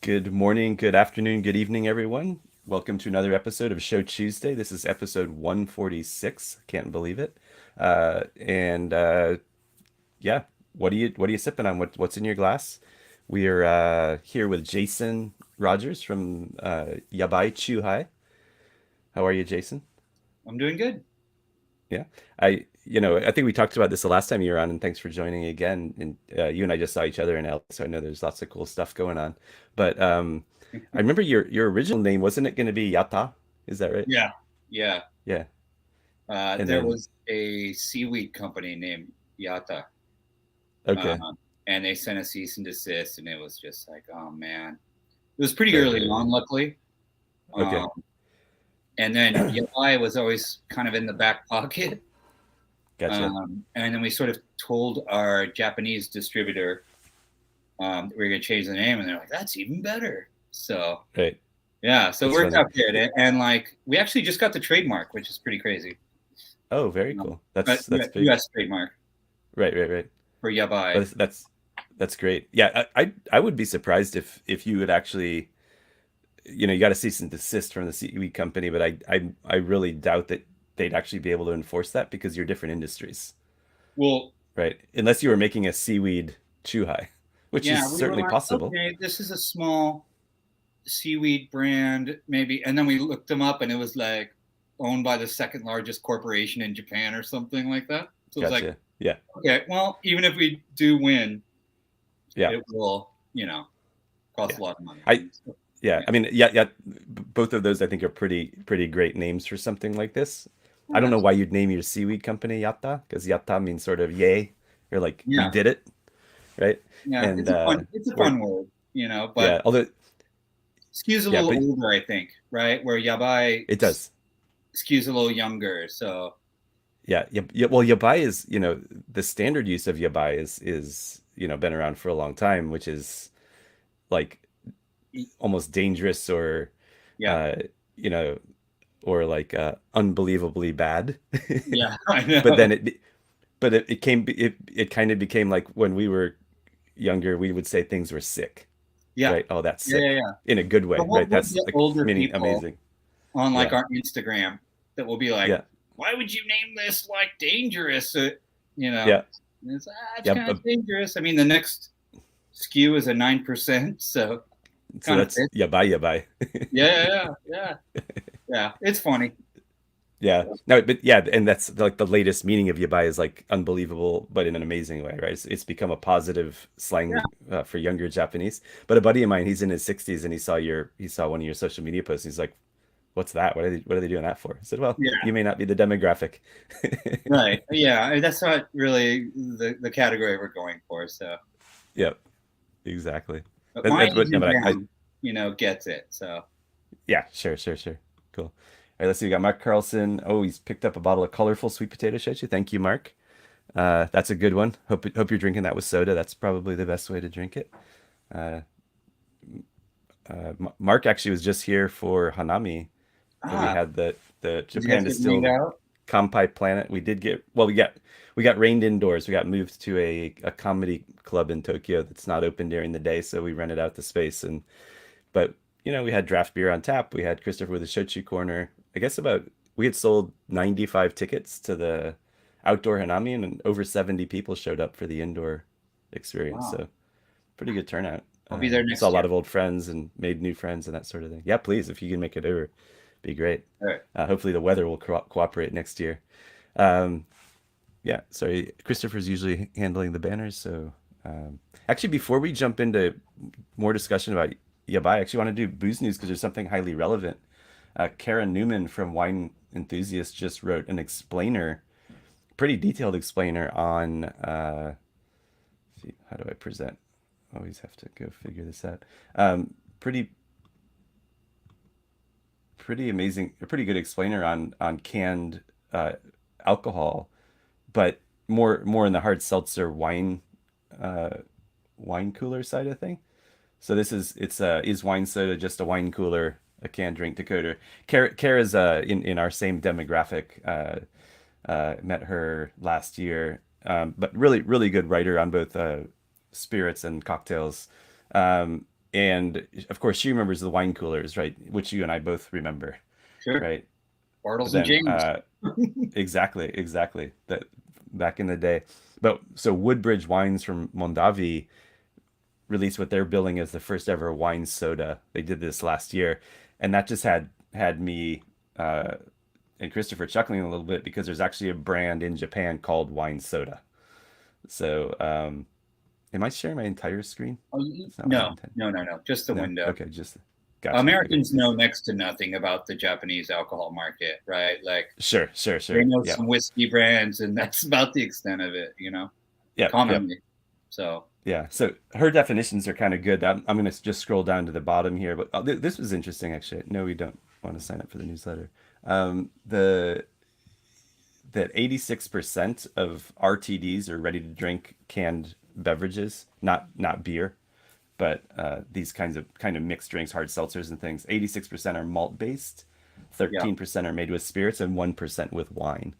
Good morning, good afternoon, good evening, everyone. Welcome to another episode of Shochu'sday. This is episode 146. Can't believe it. And Yeah, what are you sipping on? What's in your glass? We are here with Jason Rogers from Yabai Chuhai. How are you, Jason? I'm doing good. Yeah, I think we talked about this the last time you were on, and thanks for joining again. And you and I just saw each other in LA, so I know there's lots of cool stuff going on. But I remember your original name, wasn't it going to be Yata? Is that right? Yeah, yeah. Yeah. And There then was a seaweed company named Yata, okay, um, and they sent a cease and desist, and it was just like, oh man, it was pretty right, early right, on, right. luckily. Okay, Um, and then Yabai was always kind of in the back pocket, gotcha. and then we sort of told our Japanese distributor that we were going to change the name, and they're like, that's even better. So Right, yeah, so it that's worked funny. out good, and like we actually just got the trademark, which is pretty crazy. Oh, very Um, cool. That's big. U.S. trademark Right, right, right. for But Yabai. that's great. Yeah, I would be surprised if you would actually, you got to cease and desist from the CE company, but I really doubt that they'd actually be able to enforce that because you're different industries, Well, right? Unless you were making a seaweed chuhai, which yeah, is we were certainly like, possible. okay, this is a small seaweed brand, maybe. And then we looked them up, and it was like owned by the second largest corporation in Japan or something like that. So it was like, Gotcha. Yeah. okay, well, even if we do win, Yeah. it will, cost Yeah. a lot of money. I So, yeah, yeah, I mean, yeah, yeah, both of those I think are pretty great names for something like this. I don't yeah, know why you'd name your seaweed company Yatta, because Yatta means sort of yay, or like we yeah, did it, right? yeah. And It's a or fun word, yeah, but although skews a yeah, little but older, I think, right? Where Yabai it does. skews a little younger. So Yeah, yeah, yeah. Well, yabai is, the standard use of yabai is, been around for a long time, which is like almost dangerous or, yeah, uh, you know, or like unbelievably bad. yeah, I But know. then it kind of became like when we were younger, we would say things were sick, Yeah, right? Oh, that's yeah, yeah, sick yeah. in a good way, But right? we'll That's get like older meaning people amazing. on like Yeah, our Instagram that will be like, yeah, "Why would you name this like dangerous?" You know, yeah, and it's yeah. kind of dangerous. I mean, the next skew is a 9%, so So kind of that's fits. yabai. Yeah, yeah, yeah, yeah, yeah. It's funny. Yeah. No, but yeah, and that's like the latest meaning of yabai is like unbelievable, but in an amazing way, right? It's become a positive Yeah, slang for younger Japanese. But a buddy of mine, he's in his 60s, and he saw one of your social media posts. He's like, "What's that? What are they doing that for?" I said, "Well, yeah, you may not be the demographic." right. Yeah, that's not really the category we're going for. So, Yep, exactly. but But, my but, age but no, and but I down, gets it. So, yeah, sure, sure, sure. Cool. All right, let's see. We got Mark Carlson. Oh, he's picked up a bottle of colorful sweet potato shochu. Thank you, Mark. That's a good one. Hope you're drinking that with soda. That's probably the best way to drink it. Uh, Mark actually was just here for Hanami, where we ah, had the did you guys Japan get rained distilled out? Kampai Planet. We did get well. We got rained indoors. We got moved to a comedy club in Tokyo that's not open during the day, so we rented out the space. But we had draft beer on tap. We had Christopher with a shochu corner. I guess we had sold 95 tickets to the outdoor Hanami, and over 70 people showed up for the indoor experience. Wow, So pretty good turnout. I'll be there Saw a next lot year. of old friends and made new friends and that sort of thing. Yeah, please, if you can make it over, be great. All right. Hopefully the weather will cooperate next year. Um, yeah, sorry, Christopher's usually handling the banners. So actually, before we jump into more discussion about Yabai, I actually want to do booze news because there's something highly relevant. Karen Newman from Wine Enthusiast just wrote an explainer, pretty detailed explainer on. See, how do I present? Always have to go figure this out. Pretty pretty amazing, a pretty good explainer on canned uh, alcohol, but more in the hard seltzer uh, wine cooler side of thing. So is wine soda just a wine cooler, a canned drink decoder? Kara's in our same demographic. Met her last year, but really good writer on both spirits and cocktails. and of course she remembers the wine coolers, right? Which you and I both remember, Sure. right? But Bartles and then, James. exactly that back in the day. But so Woodbridge Wines from Mondavi released what they're billing as the first ever wine soda. They did this last year, and that just had me uh, and Christopher chuckling a little bit because there's actually a brand in Japan called wine soda. So, am I sharing my entire screen? Oh, That's not what I no, intended. no, no, no. Just the No. window. Okay, just gotcha. Okay. Americans know next to nothing about the Japanese alcohol market, right? Like they Sure. know Yep. some whiskey brands, and that's about the extent of it, Yep. commonly. So Yeah. So her definitions are kind of good. I'm going to just scroll down to the bottom here, but this was interesting actually. No, we don't want to sign up for the newsletter. The that 86% of RTDs are ready to drink canned beverages, not beer, but these kind of mixed drinks, hard seltzers and things. 86% are malt based, yeah. 13% are made with spirits, and 1% with wine.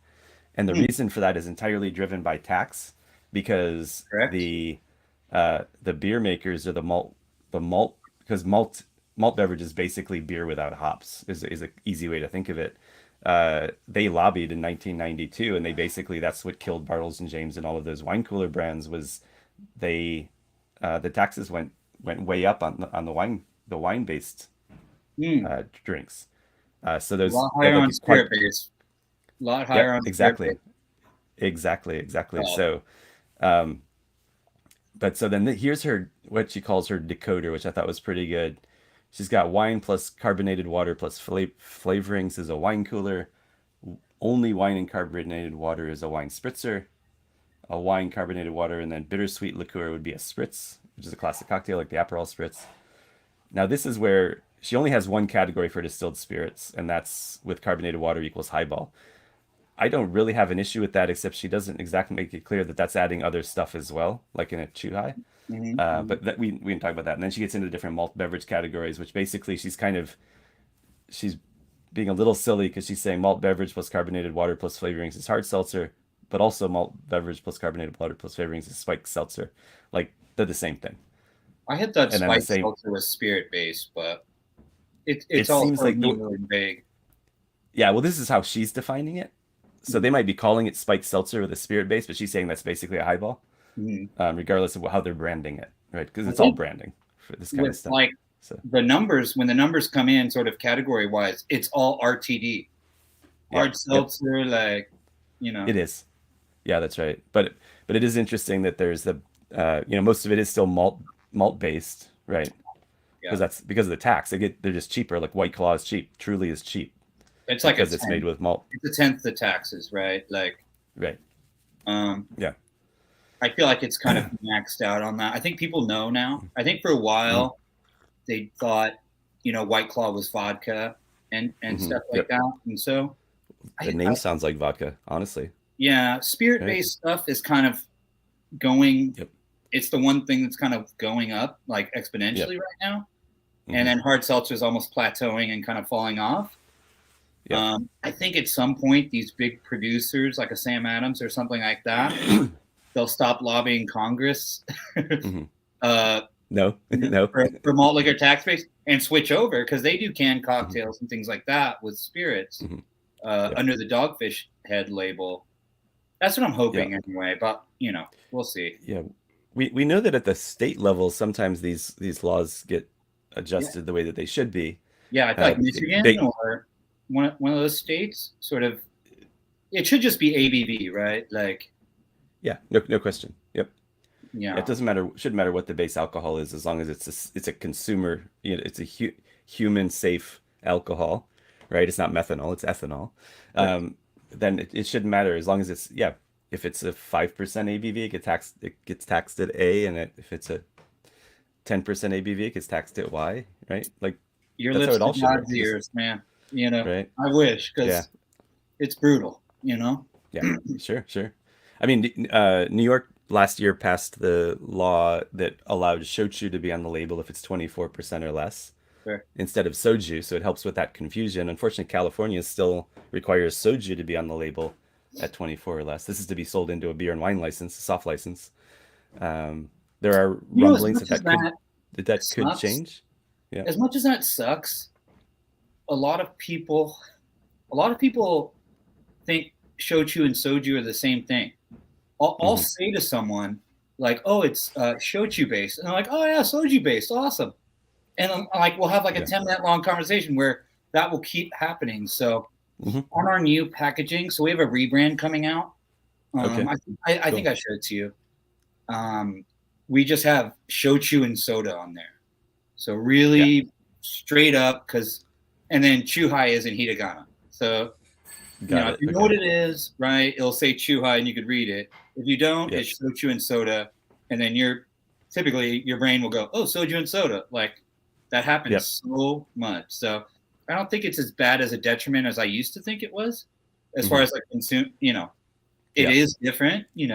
And the Hmm, reason for that is entirely driven by tax, because correct. the beer makers or the malt because malt beverage is basically beer without hops is an easy way to think of it. They lobbied in 1992, and they basically that's what killed Bartles and James and all of those wine cooler brands was they the taxes went way up on the wine based Hmm. drinks. So A those lot they had higher like on a quite spirit base. A lot higher yep on spirit exactly base. exactly. Oh, So but so then here's her what she calls her decoder, which I thought was pretty good. She's got wine plus carbonated water plus flavorings is a wine cooler. Only wine and carbonated water is a wine spritzer. A wine, carbonated water, and then bittersweet liqueur would be a spritz, which is a classic cocktail like the Aperol spritz. Now this is where she only has one category for distilled spirits, and that's with carbonated water equals highball. I don't really have an issue with that, except she doesn't exactly make it clear that that's adding other stuff as well, like in a Chuhai. hmm. But that we can talk about that. And then she gets into different malt beverage categories, which basically she's being a little silly because she's saying malt beverage plus carbonated water plus flavorings is hard seltzer, but also malt beverage plus carbonated water plus flavorings is spiked seltzer. Like they're the same thing. I had that And then the spiked same. seltzer was spirit based, but it's It all seems so like neat and vague. yeah. Well, this is how she's defining it. So they might be calling it spiked seltzer with a spirit base, but she's saying that's basically a highball, Mhm. regardless of how they're branding it, right? Because I it's all think branding for this kind of with stuff. like So the numbers, when the numbers come in sort of category wise, it's all RTD, hard yep, seltzer, like, it is. Yeah, that's right. But it is interesting that there's the most of it is still malt based, right? yeah. Because of the tax. They're just cheaper. Like White Claw is cheap. Truly is cheap It's like a because it's made 10th. with malt. It's a tenth the taxes, right? Like, Right. um, Yeah. I feel like it's kind of maxed out on that. I think people know now. I think for a Mm-hmm. while they thought, White Claw was vodka and Mm-hmm. stuff like Yep. that. And so The I name sounds like vodka, honestly. yeah, spirit Right. based stuff is kind of going. Yep. It's the one thing that's kind of going up like Yep. exponentially right now. And Mm-hmm. then hard seltzer is almost plateauing and kind of falling off. Yep. I think at some point these big producers like a Sam Adams or something like that, they'll stop lobbying Congress Mm-hmm. uh, No. No. for malt liquor tax base and switch over because they do canned Mm-hmm. cocktails and things like that with spirits Mm-hmm. Yep. under the Dogfish Head label. That's what I'm Yeah. hoping anyway, but we'll see. Yeah. We know that at the state level, sometimes these laws get Yeah, adjusted the way that they should be. yeah. I feel like Michigan Big, or one of those states sort of. It should just be ABV, right? Like, yeah, no question. Yep. Yeah, it yeah, doesn't matter. Shouldn't matter what the base alcohol is, as long as it's a consumer. It's a human safe alcohol, right? It's not methanol. It's ethanol. right. Then it shouldn't matter as long as it's yeah. If it's a 5% ABV, It gets taxed at A, and if it's a 10% ABV, it gets taxed at Y, right? Like Your that's how lips it to all should work. God's Just ears, man. right. I wish Yeah. because it's brutal. Yeah. Sure. I mean, New York last year passed the law that allowed shochu to be on the label if it's 24% or less Fair. instead of soju. So it helps with that confusion. Unfortunately, California still requires soju to be on the label at 24 or less. This is to be sold into a beer and wine license, a soft license. There are As rumblings much that as that could. that, that could sucks. change. Yeah. As much as that sucks, a lot of people think shochu and soju are the same thing. I'll Hmm. say to someone like, "Oh, it's shochu based," and they're like, "Oh yeah, soju based, awesome." And I'm like, we'll have like a Yeah. 10-minute long conversation where that will keep happening. So Hmm. on our new packaging, so we have a rebrand coming out. Okay. I think Cool. I showed it to you. Um, we just have shochu and soda on there. So Yeah. really straight up, because and then Chuhai is in hiragana. So Got if it. you know Okay. what it is, right, it'll say Chuhai and you could read it. If you don't, Yep. it's shochu and soda, and then typically your brain will go, oh, soju and soda. Like that Yep. happens so much. So I don't think it's as bad as a detriment as I used to think it was, as far Hmm. as like consume. It Yeah. is different. Sure.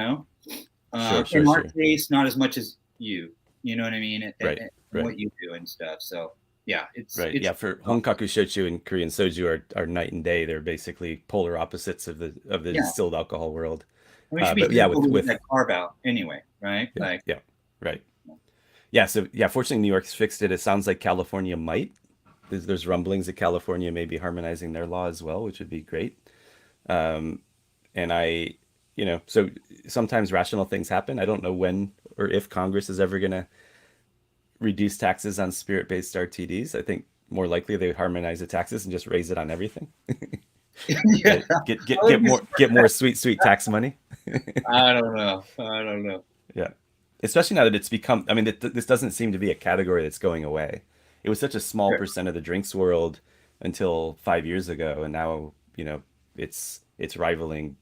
In Sure. our Sure. case, not as much as you. You know what I mean? Right. And Right. what you do and stuff. So yeah, Right. it's Yeah. For Honkaku shochu and Korean soju are night and day. They're basically polar opposites of the yeah. distilled alcohol world. We should be But yeah, thankful we get with that carve out anyway, right? yeah, Like yeah, right. Yeah. So yeah, fortunately, New York's fixed it. It sounds like California might. There's rumblings that California may be harmonizing their law as well, which would be great. Um, and so sometimes rational things happen. I don't know when or if Congress is ever going to reduce taxes on spirit-based RTDs. I think more likely they would harmonize the taxes and just raise it on everything. yeah, Right? I would be Get more sweet tax money. I don't know. I don't know. Yeah. Especially now that it's become, I mean, this doesn't seem to be a category that's going away. It was such a small Sure. percent of the drinks world until 5 years ago, and now, it's rivaling,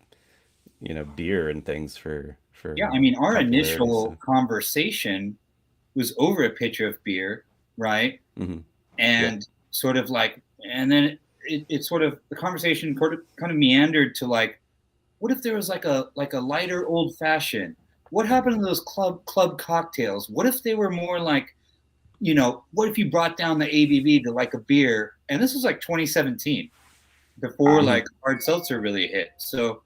beer and things Yeah, for I mean, our popularity. initial So, conversation was over a pitcher of beer, right? hmm. Yeah. And sort of like, and then it sort of the conversation kind of meandered to like, what if there was like a lighter old fashioned? What happened to those club cocktails? What if they were more like, what if you brought down the ABV to like a beer? And this was like 2017, before Hmm. like hard seltzer really hit. So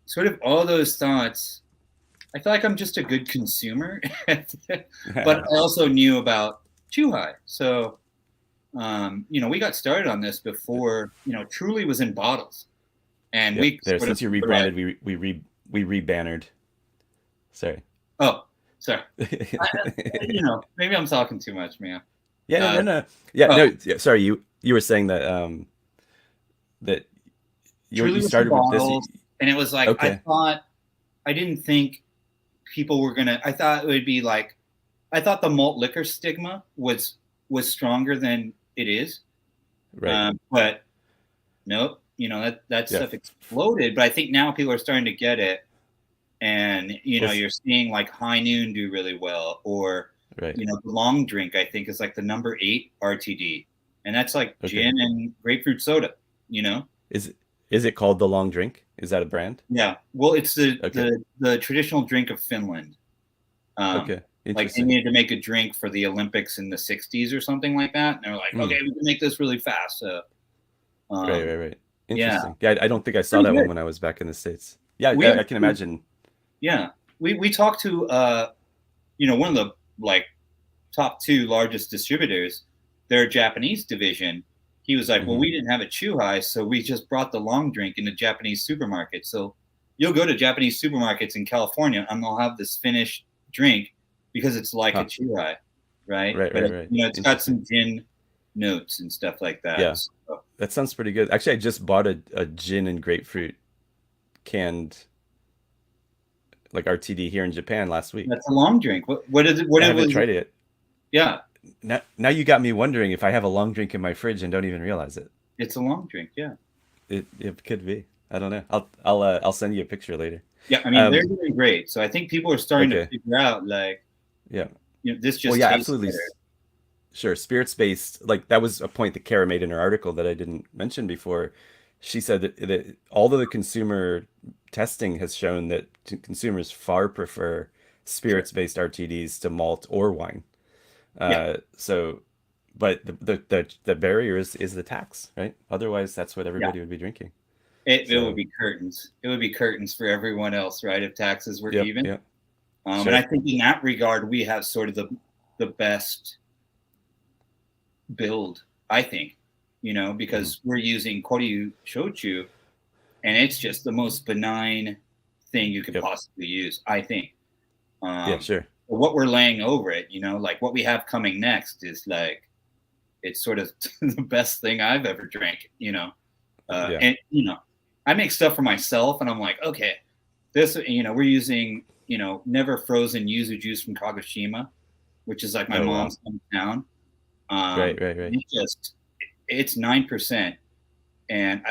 sort of all those thoughts. I feel like I'm just a good consumer, but I also knew about Chuhai. So we got started on this before Truly was in bottles, and Yep. we There, sort of since you were like, rebranded, we rebannered. Sorry. oh, sorry, I, maybe I'm talking too much, man. Yeah, no, Uh, no, no. Yeah, oh, no, yeah, sorry, you were saying that Truly you was in started with this. bottles, and it was like Okay. I didn't think people were gonna. I thought it would be like I thought the malt liquor stigma was stronger than it is, Right. but nope. That Yeah. stuff exploded. But I think now people are starting to get it, and Well, you're seeing like High Noon do really well, or right. the Long Drink I think is like the number 8 RTD, and that's like Okay. gin and grapefruit soda. You know, Is it called the long drink? Is that a brand? yeah. Well, it's the Okay. the the traditional drink of Finland. Um, Okay. like they Interesting. needed to make a drink for the Olympics in the 60s or something like that, and they're like, Mm. okay, we can make this really fast. So, Right, um, right, right. yeah, Interesting. Yeah, I don't think I saw pretty that one good. when I was back in the States. Yeah, We I can actually, imagine. yeah, we talked to one of the like top 2 largest distributors, their Japanese division. He was like, well, Hmm. we didn't have a Chuhai, so we just brought the long drink into Japanese supermarkets. So you'll go to Japanese supermarkets in California and they'll have this finished drink because it's like a Huh. Chuhai, right? Right, But right, right. it's got Interesting. some gin notes and stuff like that. Yeah, So, that sounds pretty good. Actually, I just bought a gin and grapefruit canned like RTD here in Japan last week. that's a long drink. What is it? What I it haven't was? tried it. Yeah, Now you got me wondering if I have a long drink in my fridge and don't even realize it. it's a long drink. Yeah, It could be. I don't know. I'll send you a picture later. yeah. I mean, they're Um, doing great. So I think people are starting to okay. figure out like, Yeah. this Well, just yeah, tastes absolutely. better. Sure. Spirits based, like that was a point that Kara made in her article that I didn't mention before. She said that although the consumer testing has shown that consumers far prefer Sure. spirits based RTDs to malt or wine. Yeah. So, but the barrier is the tax, right? Otherwise, that's what Yeah. everybody would be drinking. It would So, be curtains. It would be curtains for everyone else, right? If taxes were yep, even. yep, And I sure. think in that regard, we have sort of the best build, I think, because we're using Koryu Shochu, and it's just the most benign thing you could possibly use, I think. Yeah, sure. What we're laying over it, like what we have coming next is like, it's sort of the best thing I've ever drank, and I make stuff for myself, and I'm like, okay, this, we're using, never frozen yuzu juice from Kagoshima, which is like my mom's hometown. Right. It's 9%, and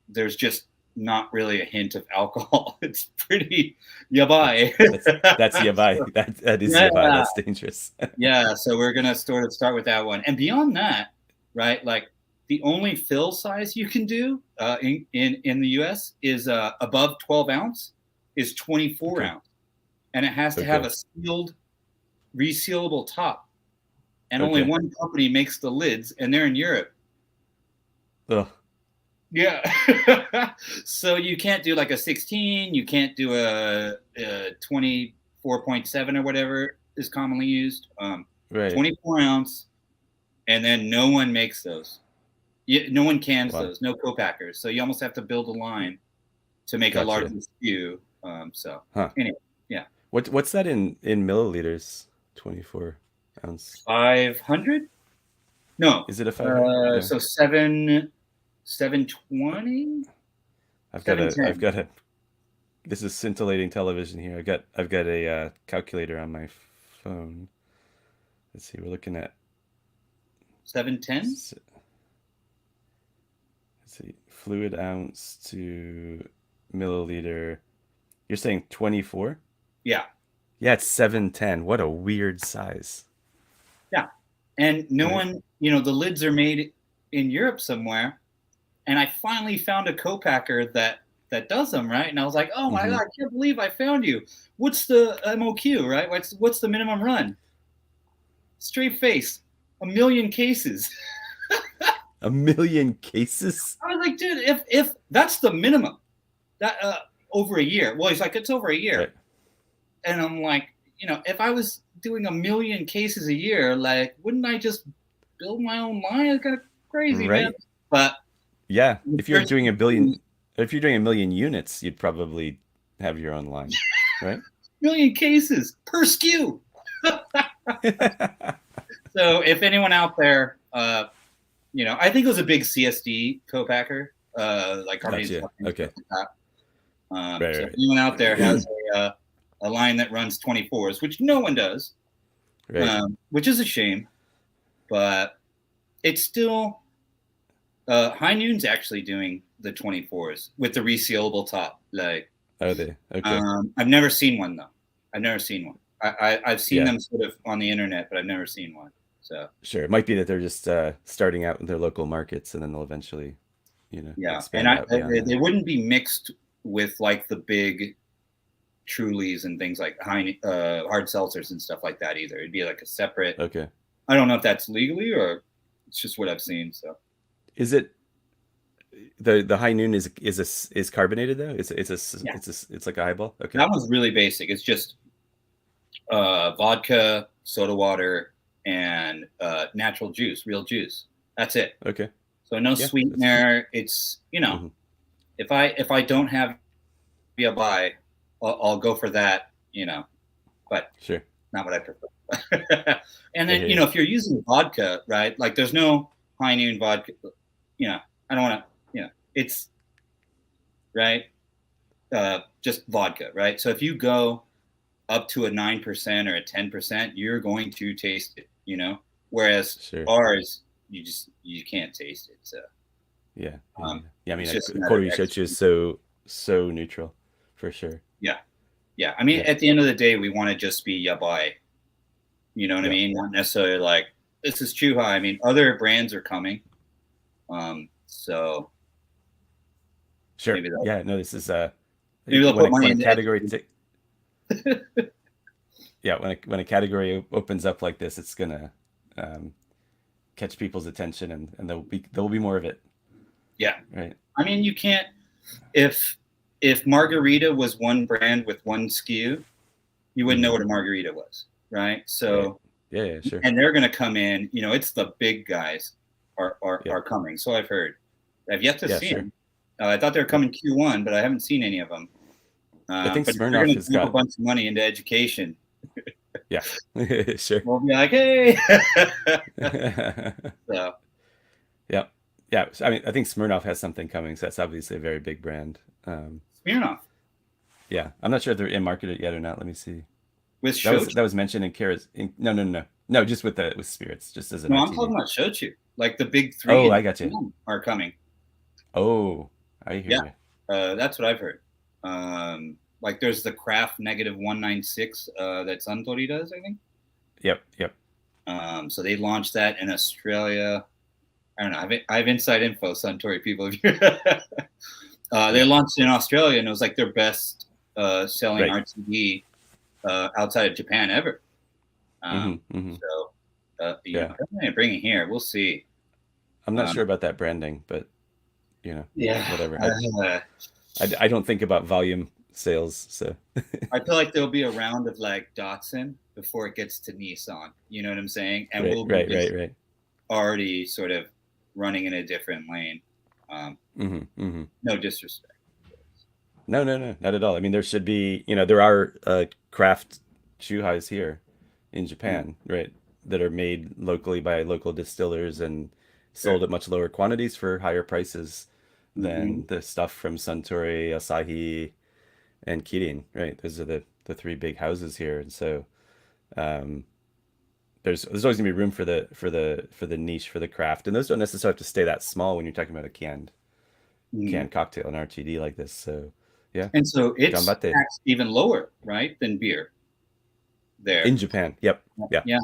there's just not really a hint of alcohol. It's pretty yabai. That's yabai. That is yabai. That's dangerous. Yeah, so we're gonna sort of start with that one, and beyond that, right? Like the only fill size you can do in the U.S. is above 12 ounce is 24 ounce, and it has to have a sealed, resealable top. And only one company makes the lids, and they're in Europe. Ugh. Yeah. So you can't do like a 16. You can't do a 24.7 or whatever is commonly used. 24 ounce, and then no one makes those. No one cans those. No co-packers. So you almost have to build a line to make a larger SKU. Anyway, yeah. What's that in milliliters? 24 ounce. 500? No. Is it a 500? So 720. I've got a. This is scintillating television here. I've got a calculator on my phone. Let's see. We're looking at 710. Let's see. Fluid ounce to milliliter. You're saying 24? Yeah. Yeah, it's 710. What a weird size. Yeah. And no one, the lids are made in Europe somewhere. And I finally found a co-packer that does them, right? And I was like, oh my God, I can't believe I found you. What's the MOQ, right? What's the minimum run? Straight face, 1 million cases. 1 million cases? I was like, dude, if that's the minimum, that over a year. Well, he's like, it's over a year. Right. And I'm like, if I was doing 1 million cases a year, like, wouldn't I just build my own line? It's kind of crazy, right. man. But yeah, if you're doing 1 million units, you'd probably have your own line, right? 1 million cases per SKU. So if anyone out there, I think it was a big CSD co-packer, like gotcha. Okay. Right. If anyone out there has a line that runs 24s, which no one does, right. Which is a shame, but it's still High Noon's actually doing the 24s with the resealable top. Like, are they? Okay. I've never seen one though. I've never seen one. I've seen them sort of on the internet, but I've never seen one. So sure, it might be that they're just starting out in their local markets, and then they'll eventually, expand out they wouldn't be mixed with like the big Trulies and things like hard seltzers and stuff like that either. It'd be like a separate. Okay. I don't know if that's legally or it's just what I've seen. So, is it the High Noon is carbonated though? It's like a highball. Okay. That one's really basic. It's just vodka, soda water, and natural juice, real juice. That's it. Okay. So no sweetener. It's if I don't have Yabai, I'll go for that. But sure, not what I prefer. And then if you're using vodka, right? Like there's no High Noon vodka. I don't want to. It's right. Just vodka, right? So if you go up to a 9% or a 10%, you're going to taste it, whereas ours, you can't taste it. So yeah. I mean, Koryu Shochu is so neutral, for sure. Yeah. I mean, at the end of the day, we want to just be yabai. You know what I mean? Not necessarily like this is Chuhai. I mean, other brands are coming. So sure. This is maybe they'll put money in category. Yeah, when a category opens up like this, it's gonna catch people's attention, and there will be more of it. Yeah. Right. I mean, you can't if Margarita was one brand with one SKU, you wouldn't know what a margarita was, right? So Yeah, yeah, sure. and they're going to come in. You know, it's the big guys Yeah, are coming. So I've heard. I've yet to yeah, see sure. them. I thought they were Yeah. coming Q1, but I haven't seen any of them. I think But if they're Smirnoff going to has dump a got, bunch of money into education, yeah, sure. we'll be like, hey. So Yeah, yeah. So, I mean, I think Smirnoff has something coming, so that's obviously a very big brand. Smirnoff Yeah, I'm not sure if they're in market yet or not. Let me see. with That Shochu. was mentioned in Kara's. No, no, no, no, no. Just with spirits, just as an No, I'm RTD. talking about Shochu. Like the big three Oh, in I got you. Japan are coming. Oh, I hear Yeah, you. that's what I've heard. Like there's the craft -196 that Suntory does, I think. Yep, yep. So they launched that in Australia. I don't know. I have inside info, Suntory people. They Yeah, launched in Australia, and it was like their best selling right. RTD outside of Japan ever. Mm-hmm, mm-hmm. So, you know, Yeah, definitely bring it here. We'll see. I'm not Um, sure about that branding, but yeah, whatever. uh, I don't think about volume sales, so I feel like there'll be a round of like Datsun before it gets to Nissan. You know what I'm saying? And right, we'll be right, right, just right. already sort of running in a different lane. Um, Mm-hmm, mm-hmm. no disrespect. No, no, no, not at all. I mean, there should be, there are craft Chuhais here in Mm, Japan, right, that are made locally by local distillers and sure. sold at much lower quantities for higher prices Mm-hmm. than the stuff from Suntory, Asahi, and Kirin, right? Those are the three big houses here, and so um, there's always gonna be room for the niche for the craft, and those don't necessarily have to stay that small when you're talking about a Mm-hmm. canned cocktail, an RTD like this. So yeah, And so it's gambate. taxed even lower, right, than beer there. In Japan. Yep. Yeah. Yeah.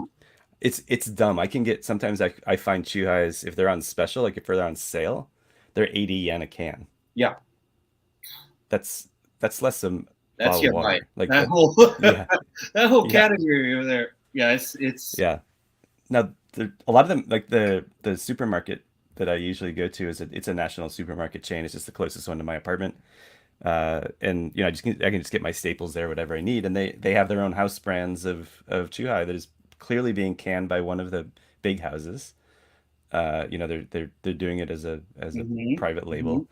It's dumb. I can get sometimes I find Chuhais if they're on special, like if they're on sale, they're 80 yen a can. Yeah. That's that's less than a That's bottle of Yabai. water. Like That that. whole Yeah. that whole Yeah. category over there. Yeah, it's Yeah. Now a lot of them like the supermarket that I usually go to it's a national supermarket chain. It's just the closest one to my apartment. And I can just get my staples there, whatever I need, and they have their own house brands of Chuhai that is clearly being canned by one of the big houses. They're doing it as a mm-hmm, private mm-hmm, label,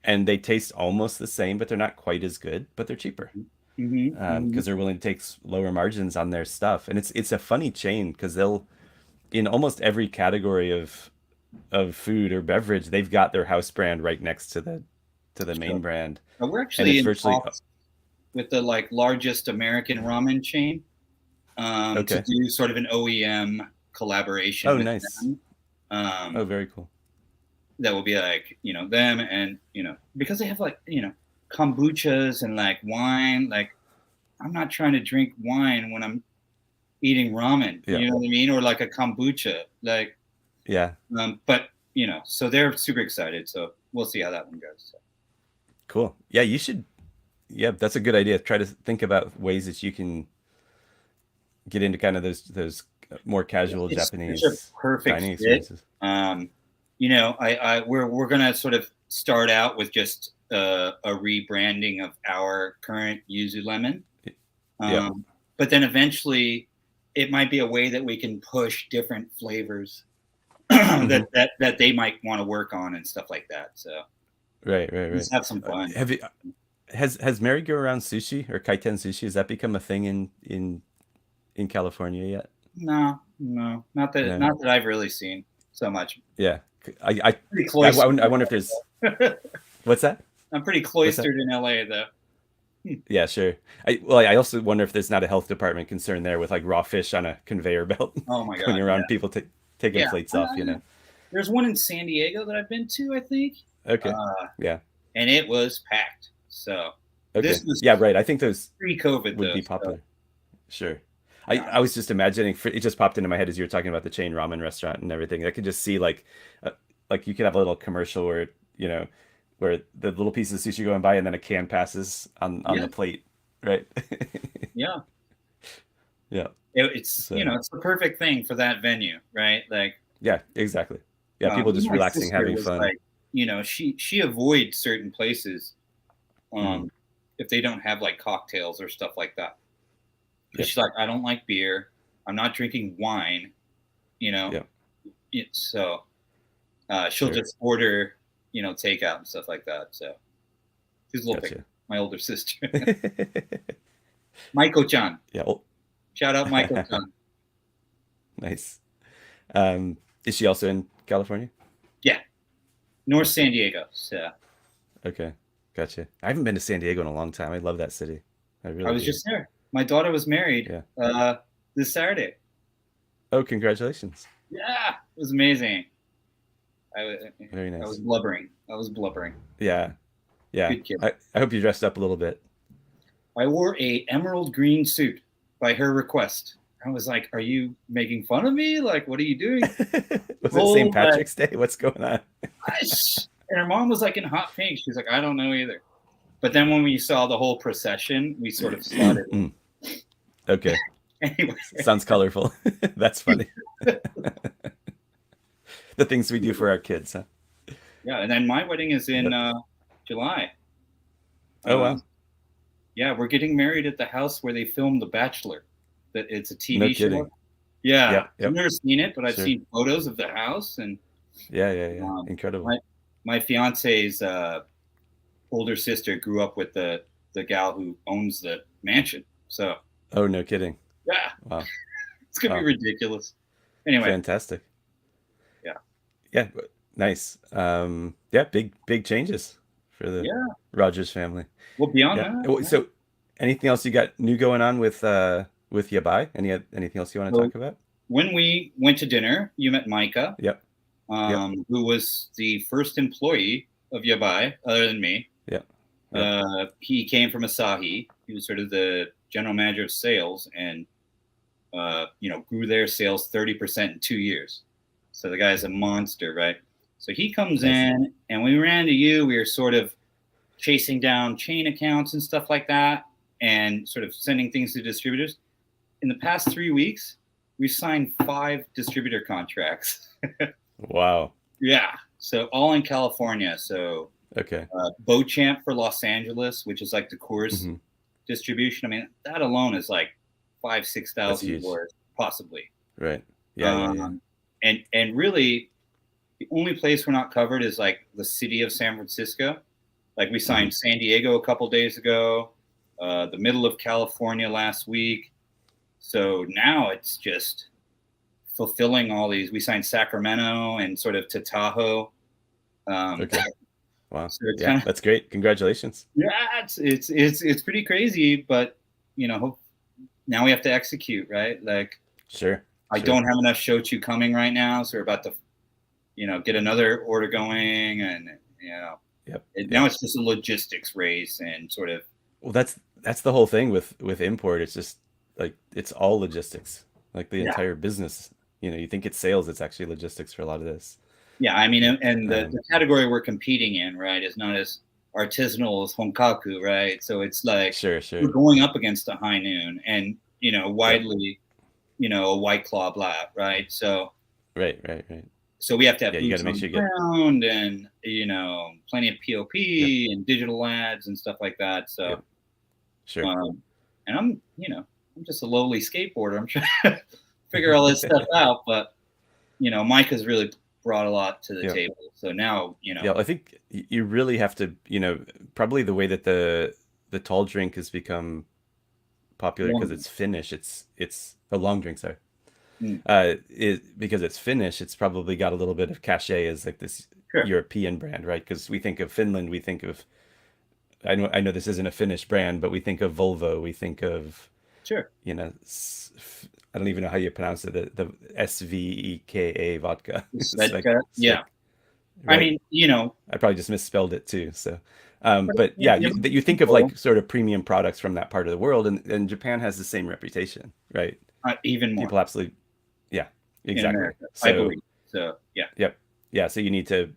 and they taste almost the same, but they're not quite as good, but they're cheaper mm-hmm, mm-hmm. because they're willing to take lower margins on their stuff. And it's a funny chain because they'll in almost every category of food or beverage, they've got their house brand right next to the main Sure. brand, We're and actually it's in virtually talks with the like largest American ramen chain to okay. do sort of an OEM collaboration Oh, with nice. them. Oh, Um, very cool. that will be like them and because they have like kombuchas and like wine. Like I'm not trying to drink wine when I'm eating ramen. Yeah, You know what I mean? Or like a kombucha. Like, yeah, but so they're super excited. So we'll see how that one goes. So. cool. Yeah, you should. Yeah, that's a good idea. Try to think about ways that you can get into kind of those more casual It's such a Japanese perfect dining fit. experiences. We're gonna sort of start out with just a rebranding of our current yuzu lemon, Yeah. but then eventually it might be a way that we can push different flavors Hmm. that they might want to work on and stuff like that. So Right, right, right. just have some fun. Have you has merry-go-round sushi or kaiten sushi has that become a thing in California yet? No, no, No. not that I've really seen so much. Yeah. I I Pretty I cloistered. wonder if there's what's that? I'm pretty What's that? cloistered in LA though. Yeah, sure. I also wonder if there's not a health department concern there with like raw fish on a conveyor belt Oh my going god, yeah, around people taking yeah. plates off. There's one in San Diego that I've been to, I think, Okay. uh, Yeah. and it was packed. So this Okay. was Yeah, right. I think those pre-COVID would though. be So popular. Sure. yeah, I was just imagining it just popped into my head as you were talking about the chain ramen restaurant and everything. I could just see like you could have a little commercial where the little pieces of sushi going by and then a can passes on yeah, the plate, right? yeah. Yeah. It's So, it's the perfect thing for that venue, right? Like yeah, exactly. Yeah, people just my relaxing, sister having was fun. like, she avoids certain places Hmm. if they don't have like cocktails or stuff like that. Yep. She's like, I don't like beer. I'm not drinking wine, you know. Yeah. So she'll Sure. just order, takeout and stuff like that. So she's a little picky. Gotcha. My older sister, Maiko-chan. Yeah. Well, Shout out Maiko-chan. nice. Is she also in California? Yeah, North San Diego. So Okay. Gotcha. I haven't been to San Diego in a long time. I love that city. I I really was do. just there. My daughter was married Yeah. this Saturday. Oh, congratulations. Yeah, it was amazing. Very I was nice. blubbering. I was blubbering. Yeah. Yeah. Good kid. I hope you dressed up a little bit. I wore a emerald green suit by her request. I was like, "Are you making fun of me? Like, what are you doing?" Was it St. Oh, but Patrick's Day? What's going on? and her mom was like in hot pink. She's like, "I don't know either." But then when we saw the whole procession, we sort of slotted in. Okay. Anyway, Sounds colorful. That's funny. The things we do for our kids, huh? yeah. And then my wedding is in July. Oh, wow. Yeah, we're getting married at the house where they filmed The Bachelor. That it's a No TV show. kidding. Yeah, Yep. I've Yep. never seen it, but I've Sure. seen photos of the house, and Yeah. Yeah. Yeah. Incredible. my fiance's older sister grew up with the gal who owns the mansion. So Oh, no kidding. yeah, Wow. it's gonna Wow. be ridiculous. Anyway, Fantastic. yeah. Yeah. Nice. Yeah. Big changes for the Yeah. Rogers family. Well, beyond Yeah. that, So, anything else you got new going on with Yabai? Anything else you want to so talk about? when we went to dinner, you met Micah, Yep. Yep. who was the first employee of Yabai, other than me. Yep. Yep. He came from Asahi. He was sort of the general manager of sales, and grew their sales 30% in 2 years. So the guy's a monster, right? So he comes Nice. in, and we ran to you. We were sort of chasing down chain accounts and stuff like that, and sort of sending things to distributors. In the past 3 weeks, we've signed 5 distributor contracts. Wow. Yeah. So all in California. So Okay. Beauchamp for Los Angeles, which is like the Coors hmm distribution. I mean, that alone is like 5,000 to 6,000 huge. doors, possibly. Right. Yeah. And really, the only place we're not covered is like the city of San Francisco. Like we signed San Diego a couple days ago, the middle of California last week. So now it's just fulfilling all these. We signed Sacramento and sort of to Tahoe. Okay. Wow. So it's Yeah, that's great. Congratulations. Yeah, it's pretty crazy, but now we have to execute, right? Like Sure. I don't have enough Shochu coming right now, so we're about to, get another order going, and Yep. now it's just a logistics race and sort of. Well, that's the whole thing with import. It's just like it's all logistics. Like the entire business. You think it's sales, it's actually logistics for a lot of this. Yeah, I mean, and the category we're competing in, right, is not as artisanal as Honkaku, right? So it's like Sure. we're going up against a High Noon and widely, a White Claw Black, right? So Right. so we have to have Yeah, you got boots to make on sure the you get. ground and plenty of POP and digital ads and stuff like that. So Yep. Sure. and I'm just a lowly skateboarder. I'm trying to figure all this stuff out, but Mike has really brought a lot to the table. So now Yeah, I think you really have to, probably the way that the tall drink has become popular because it's Finnish. It's a long drink, sorry. Because it's Finnish, it's probably got a little bit of cachet as like this European brand, right? Because we think of Finland, we think of, I know this isn't a Finnish brand, but we think of Volvo, we think of, I don't even know how you pronounce it, the SVEKA vodka. Yeah. Right? I mean, I probably just misspelled it too. So, but yeah, you think of like sort of premium products from that part of the world, and Japan has the same reputation, right? Even more. People absolutely, yeah, exactly. I believe. So yeah. Yep. Yeah. So you need to,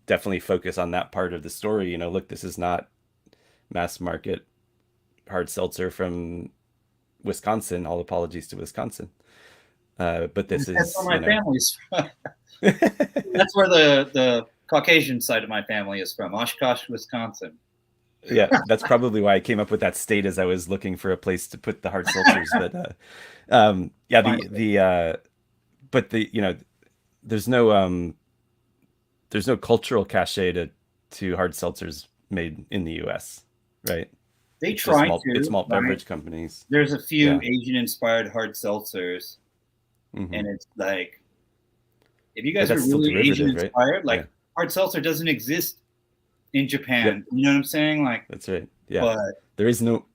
definitely focus on that part of the story. Look, this is not mass market hard seltzer from Wisconsin. All apologies to Wisconsin. But this That's is where my family's from. That's where the Caucasian side of my family is from, Oshkosh, Wisconsin. Yeah, that's probably why I came up with that state as I was looking for a place to put the hard seltzers. But yeah, Fine. but there's no there's no cultural cachet to hard seltzers made in the U.S., right? They It's just try malt. It's to, malt right? beverage companies. There's a few Yeah. Asian-inspired hard seltzers, Hmm. and it's like, if you But guys are that's still really derivative, right? Asian-inspired, Yeah. like hard seltzer doesn't exist in Yep. Japan. You know what I'm saying? Like, That's right. Yeah. but There is no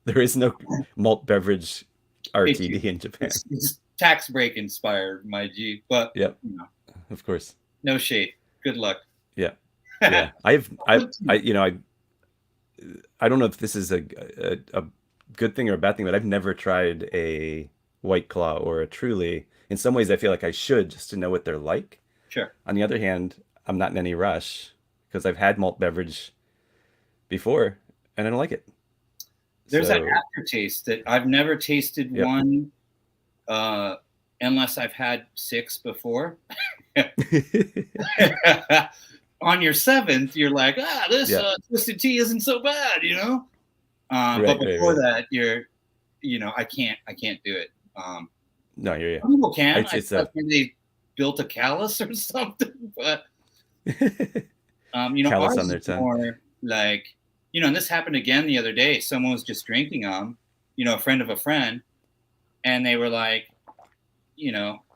malt beverage it's RTD in Japan. it's tax break inspired, my G. But Yep. you know, Of course. no shade. Good luck. Yeah. Yeah. I don't know if this is a good thing or a bad thing, but I've never tried a White Claw or a Truly. In some ways, I feel like I should just to know what they're like. Sure. On the other hand, I'm not in any rush because I've had malt beverage before and I don't like it. There's that So, aftertaste that I've never tasted yep. one uh, unless I've had six before. On your seventh, you're like, this Yeah. twisted tea isn't so bad, you know. But Right, right, before right. that, I can't do it. No, you're Some people can. it's I it's thought a maybe they built a callus or something, but callus ours on is their tongue. more like, and this happened again the other day. Someone was just drinking them, a friend of a friend, and they were like,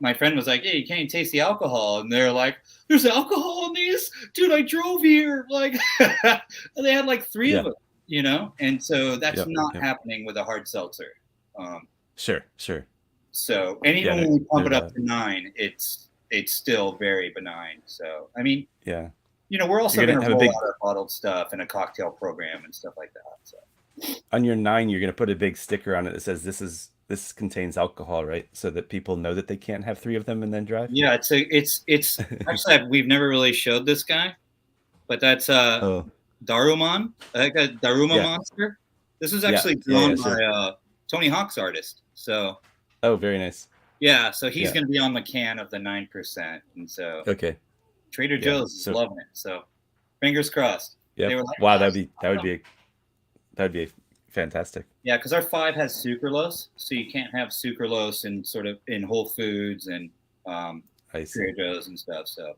my friend was like, "Hey, you can't taste the alcohol," and they're like, "There's alcohol in these, dude. I drove here." Like, and they had like three of Yeah. them, and so that's Yep. not Yep. happening with a hard seltzer. Um, Sure. Sure. and Yeah. even No, when we pump no it up doubt. to 9, it's still very benign. So I mean, Yeah. we're also You're going gonna to have a roll big out our bottled stuff and a cocktail program and stuff like that. So on your 9, you're gonna put a big sticker on it that says this contains alcohol, right? So that people know that they can't have 3 of them and then drive. yeah, it's actually we've never really showed this guy, but that's Oh, Daruman, like a Daruma yeah. monster. This was Yeah. actually Yeah. drawn Yeah. by Sure. Tony Hawk's artist. So Oh, very nice. yeah, so he's Yeah. going to be on the can of the 9%, and so Okay. Trader Yeah. Joe's is So, loving it. So fingers crossed. They yep. were like, Wow, oh, that would be fantastic. yeah, because our 5 has sucralose, so you can't have sucralose in sort of in Whole Foods and um, I see. Trader Joe's and stuff. So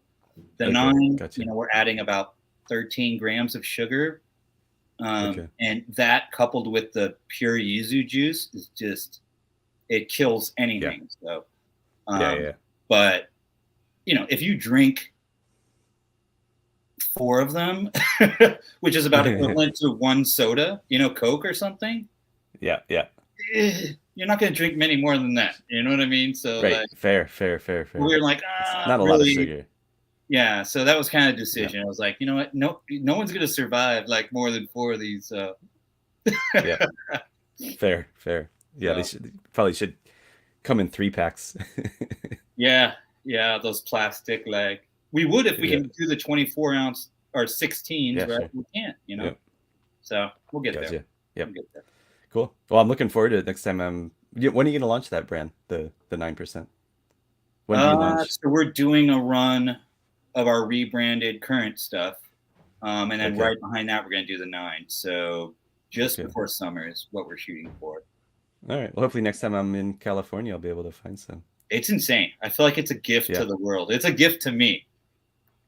the Okay. 9, Gotcha. we're adding about 13 grams of sugar. Okay. And that coupled with the pure yuzu juice is just, it kills Yeah. anything. So, Yeah. Yeah. but if you drink 4 of them, which is about Yeah. equivalent to 1 soda, Coke or something, Yeah. Yeah. you're not going to drink many more than that. You know what I mean? So Right. like, Fair. Fair. Fair. we Fair. were like, It's not a lot of really? sugar. Yeah. So that was kind of a Yeah. decision. I was like, you know what? No one's going to survive like more than 4 of these. Yeah. Fair. Fair. Yeah. They probably should come in 3 packs. Yeah, those plastic, like we would if we Yeah. can do the 24-ounce or 16s, Yeah. right? Sure. We can't, Yep. So we'll get there. Gotcha. Yep. We'll get there. Cool. Well, I'm looking forward to it next time. When are you gonna launch that brand, the 9%? When do you launch? So we're doing a run of our rebranded current stuff, and then Okay. right behind that we're going to do the 9. So just Okay. before summer is what we're shooting for. All right. Well, hopefully next time I'm in California, I'll be able to find some. It's insane. I feel like it's a gift Yeah. to the world. It's a gift to me,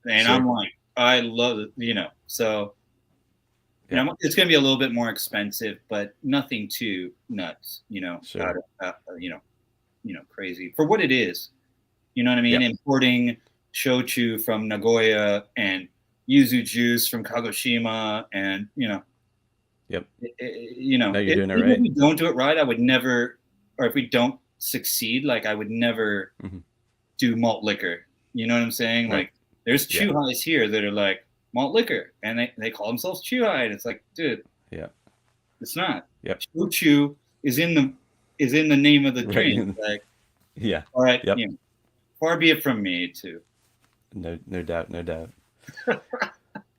and Sure. I'm like, I love it. So. Yeah. It's going to be a little bit more expensive, but nothing too nuts, Sure. crazy for what it is. You know what I mean? Yep. Importing shochu from Nagoya and yuzu juice from Kagoshima, and Yep. No, No, you're doing it even right. if we don't do it right, I would never, or if we don't succeed, like I would never Mhm. do malt liquor. You know what I'm saying? Right. Like there's Yeah. Chuhais here that are like malt liquor, and they call themselves Chuhai, and it's like, dude, Yeah. it's not. Yep. Shochu is in the name of the Right. drink. Like, Yeah. all right, Yep. far be it from me to. No doubt. No doubt.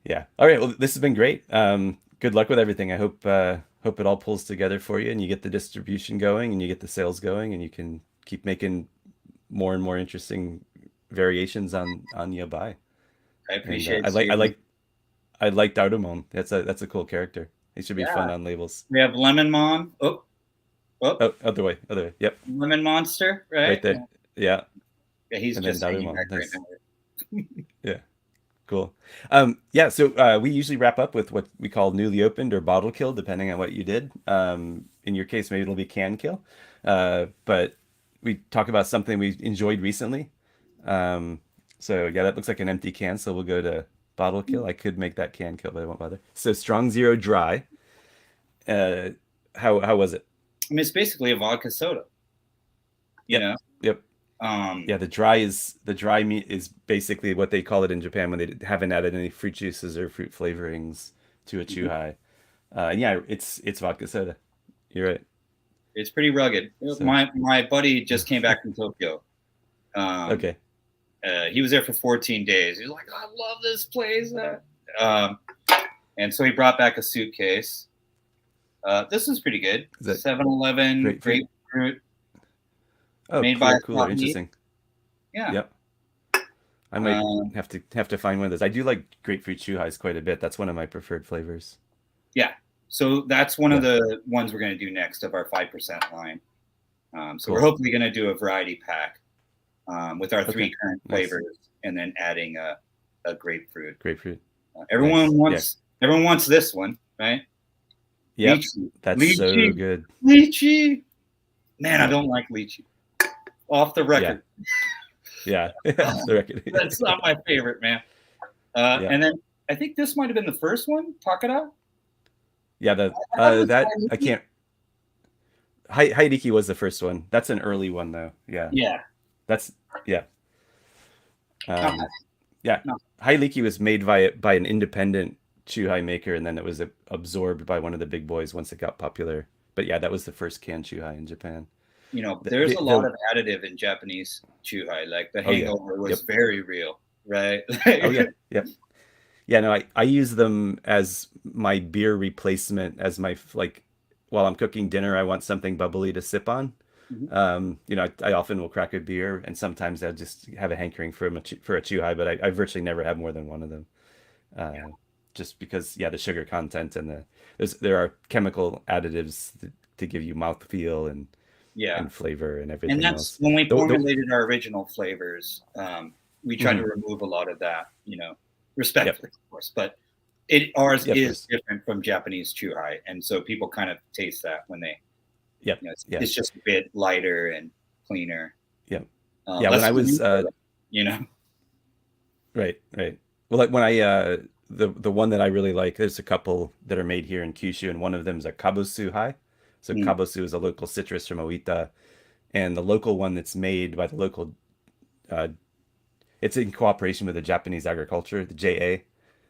Yeah. All right. Well, this has been great. Good luck with everything. I hope it all pulls together for you and you get the distribution going and you get the sales going and you can keep making more and more interesting variations on Yabai. I And appreciate I like Darumon. That's a cool character. They should be fun Yeah. on labels. We have Lemon Mon. Oh, Oh, other way, other way. Yep, Lemon Monster, right right? there. Yeah, Yeah, he's and then just hanging Darumon. back right Nice. now. Yeah, cool. Yeah, so we usually wrap up with what we call newly opened or bottle kill, depending on what you did. In your case, maybe it'll be can kill. But we talk about something we enjoyed recently. Um, so yeah, that looks like an empty can, so we'll go to bottle kill. I could make that can kill, but I won't bother. So Strong Zero Dry. Uh, how was it? I mean, it's basically a vodka soda, you Yep, know? yep. Um, Yeah, the dry meat is basically what they call it in Japan when they haven't added any fruit juices or fruit flavorings to a chuhai. And yeah, it's vodka soda. You're right. it's pretty rugged. So My buddy just came back from Tokyo. Um, okay, he was there for 14 days. He's like, I love this place. Um, and so he brought back a suitcase. This is pretty good. is that 7-Eleven grapefruit? grapefruit Oh, made by cooler, me. interesting. Yeah. Yep, I might Um, have to find one of those. I do like grapefruit chuhais quite a bit. That's one of my preferred flavors. yeah. So that's one of Yeah, the ones we're going to do next of our 5% line. So we're cool. hopefully going to do a variety pack with our Okay, 3 current nice. flavors, and then adding a grapefruit. Grapefruit, Everyone nice. Yeah, wants this one, right? yep. Lychee, That's so lychee, good. lychee. Man, I Yep. don't like lychee. Off the Yeah, record, yeah. Off the that's record. not my favorite, man. Yeah. And then I think this might have been the first one, Takada. Yeah, the I thought it was that I Taiki. can't. Haidiki was the first one. That's an early one though. Yeah, Yeah, that's yeah. not Um, bad. yeah. No, Haidiki was made by an independent chuhai maker, and then it was absorbed by one of the big boys once it got popular. But yeah, that was the first canned chuhai in Japan. there's a lot The of additive in Japanese chuhai. Like the oh yeah, hangover was yep. very real, right? Oh yeah, yep. Yeah, no, I use them as my beer replacement, as my like while I'm cooking dinner, I want something bubbly to sip on. Mhm. I often will crack a beer, and sometimes I'll just have a hankering for a Chuhai, but I virtually never have more than one of them. Yeah, Uh, just because, yeah, the sugar content and there are chemical additives to give you mouthfeel yeah. and flavor and And everything that's else. when we The formulated our original flavors. We tried to mhm. remove a lot of that, Yep, respectfully, of course. But ours yeah, of is course. different from Japanese chuhai, and so people kind of taste that when they, Yep, it's, yeah, it's just a bit lighter and cleaner, yep, yeah. When less I was sweet, you know. right, right. Well, like when I the one that I really like, there's a couple that are made here in Kyushu, and one of them is a Kabusu Hai. So Mm, Kabusu is a local citrus from Oita, and the local one that's made by the local, uh, it's in cooperation with the Japanese Agriculture, the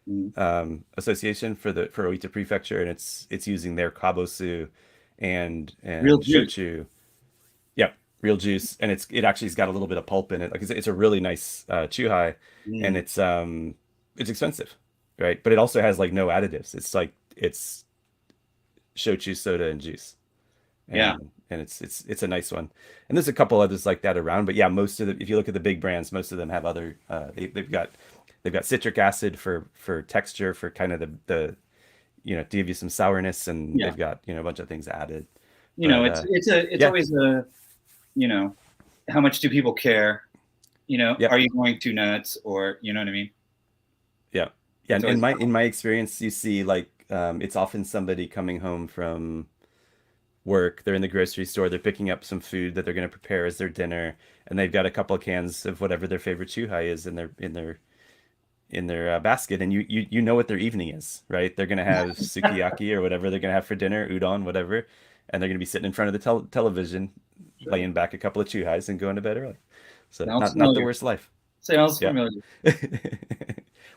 mm. JA Association for Oita Prefecture, and it's using their Kabusu Real and juice. shochu. Yep, real juice, and it actually's got a little bit of pulp in it. Like it's a really nice chuhai, and Mm, it's expensive, right? But it also has like no additives. It's like it's shochu soda and juice, yeah, and it's a nice one. And there's a couple others like that around, but yeah, most of the if you look at the big brands, most of them have other they've got citric acid for texture for kind of the to give you some sourness, and yeah. they've got a bunch of things added. But It's yeah, always you know, how much do people care? Are yep. you going too nuts, or you know what I mean? Yeah. Yeah. It's And in always my experience, you see like it's often somebody coming home from work. They're in the grocery store. They're picking up some food that they're going to prepare as their dinner, and they've got a couple of cans of whatever their favorite chuhai is in their basket, and you know what their evening is, right? They're going to have sukiyaki or whatever they're going to have for dinner, udon, whatever, and they're going to be sitting in front of the television, sure. laying back a couple of chuhais and going to bed early. So Sounds not the familiar. worst life. Sounds Yeah. familiar.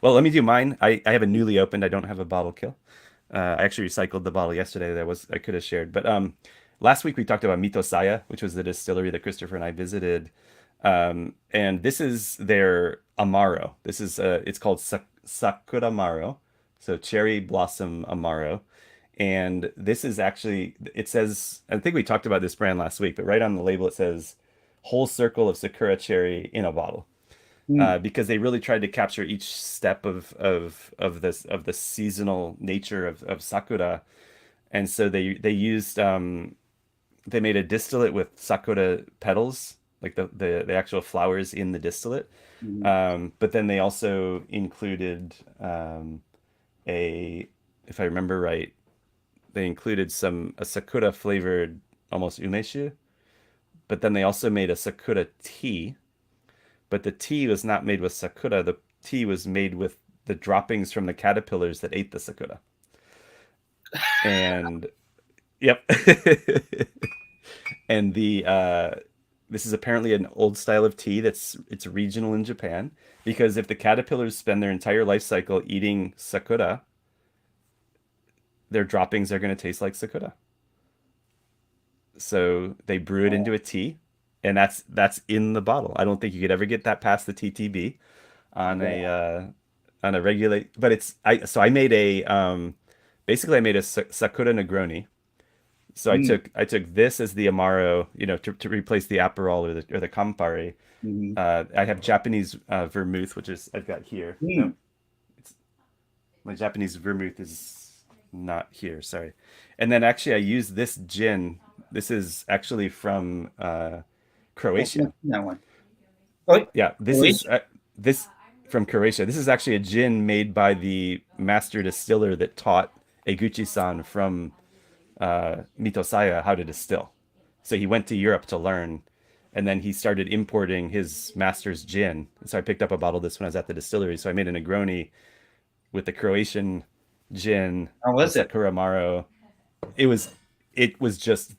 Well, let me do mine. I have a newly opened. I don't have a bottle kill. I actually recycled the bottle yesterday that I could have shared. But last week we talked about Mitosaya, which was the distillery that Christopher and I visited. And this is their Amaro. It's called Sakura Amaro, so cherry blossom Amaro. And this is actually, it says, I think we talked about this brand last week, but right on the label it says whole circle of Sakura cherry in a bottle. Hmm. because they really tried to capture each step of the seasonal nature of sakura, and so they used they made a distillate with sakura petals, like the actual flowers in the distillate. Hmm. But then they also included a, if I remember right, they included some a sakura flavored almost umeshu. But then they also made a sakura tea. But the tea was not made with sakura. The tea was made with the droppings from the caterpillars that ate the sakura. And yep. And the this is apparently an old style of tea it's regional in Japan, because if the caterpillars spend their entire life cycle eating sakura, their droppings are going to taste like sakura. So they brew it into a tea, and that's in the bottle. I don't think you could ever get that past the TTB on a regulate. But it's I made a basically I made a sakura Negroni. So Hmm. I took this as the Amaro, to replace the Aperol or the Campari. Hmm. I have Japanese vermouth, which is I've got here. Hmm. No, it's my Japanese vermouth is not here. Sorry. And then actually I use this gin. This is actually from Oh, Croatia. that one. Oh, Yeah, this is Croatia. this from Croatia. This is actually a gin made by the master distiller that taught Eguchi-san from Mitosaya how to distill. So he went to Europe to learn, and then he started importing his master's gin. So I picked up a bottle of this when I was at the distillery. So I made a Negroni with the Croatian gin, How the was it? Sakura Amaro. It was it was just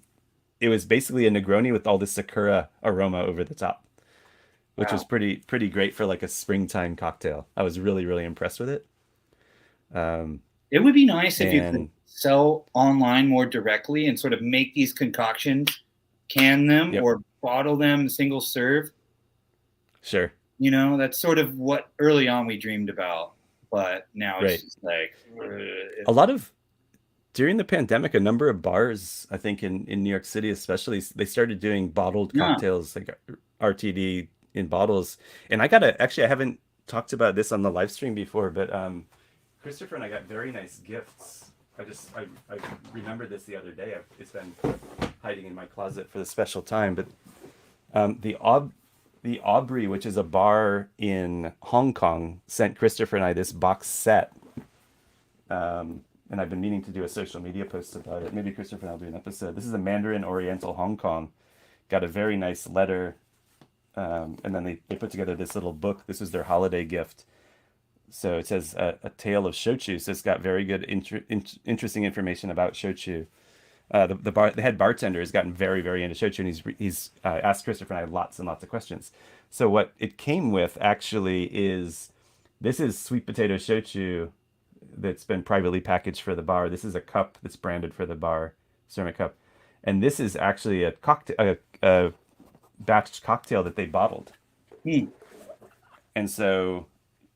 it was basically a Negroni with all the Sakura aroma over the top, which was Wow. pretty great for like a springtime cocktail. I was really impressed with it. It would be nice if you could And sell online more directly and sort of make these concoctions, can them yep, or bottle them single serve. sure, That's sort of what early on we dreamed about, but now it's right. just like, A lot of during the pandemic, a number of bars, I think in New York City especially, they started doing bottled yeah. cocktails like RTD in bottles. And I gotta actually, I haven't talked about this on the live stream before, but Christopher and I got very nice gifts. I remembered this the other day. It's been hiding in my closet for the special time. But the Aubrey, which is a bar in Hong Kong, sent Christopher and I this box set. And I've been meaning to do a social media post about it. Maybe Christopher and I'll do an episode. This is a Mandarin Oriental Hong Kong. Got a very nice letter, and then they put together this little book. This was their holiday gift. So it says a tale of shochu. So it's got very good, interesting information about shochu. The head bartender has gotten very into shochu, and he's asked Christopher and I lots and lots of questions. So what it came with actually is this is sweet potato shochu that's been privately packaged for the bar. This is a cup that's branded for the bar, ceramic cup, and this is actually a cocktail, a batch cocktail that they bottled. Hmm. And so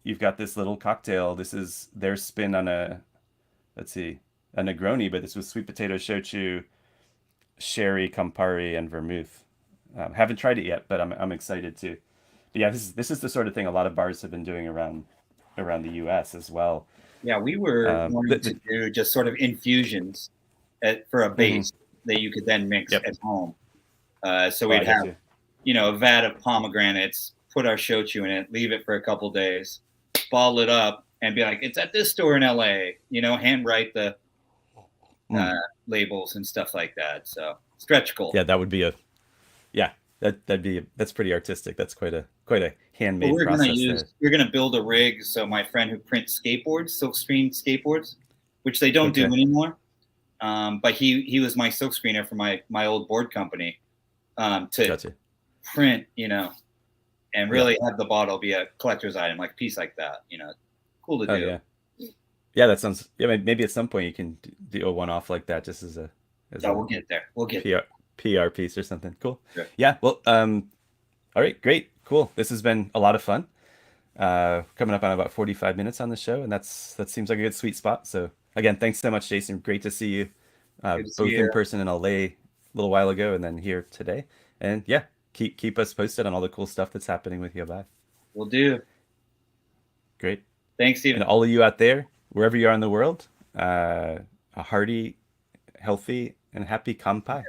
you've got this little cocktail. This is their spin on let's see, a Negroni, but this was sweet potato shochu, sherry, Campari, and vermouth. Haven't tried it yet, but I'm excited to. But yeah, this is the sort of thing a lot of bars have been doing around the U.S. as well. Yeah, we were wanting to do just sort of infusions for a Mhm. base that you could then mix Yep. at home. So Oh, I we'd get have, you. a vat of pomegranates, put our shochu in it, leave it for a couple days, bottle it up, and be like, it's at this store in LA, handwrite the Mm. uh, labels and stuff like that. So stretch goal. Yeah, that would be a yeah. That's pretty artistic. That's quite a But handmade process there. we're gonna build a rig. So my friend who prints skateboards, silkscreen skateboards, which they don't do Okay, anymore. But he was my silkscreener for my old board company, to gotcha. print, and Yeah. really have the bottle be a collector's item, like a piece like that. Cool to Oh do. yeah. Yeah, that sounds. Yeah, maybe at some point you can do a one off like that, just as Yeah, a we'll get there. We'll get PR PR piece or something. Cool. there. Yeah. Well. All right. Great. Cool. This has been a lot of fun. Coming up on about 45 minutes on the show, and that seems like a good sweet spot. So again, thanks so much, Jason. Great to see you, Good to see both in you. person in LA a little while ago, and then here today. And yeah, keep us posted on all the cool stuff that's happening with Yabai. We'll do. Great. Thanks, And Stephen. all of you out there, wherever you are in the world, a hearty, healthy, and happy kampai.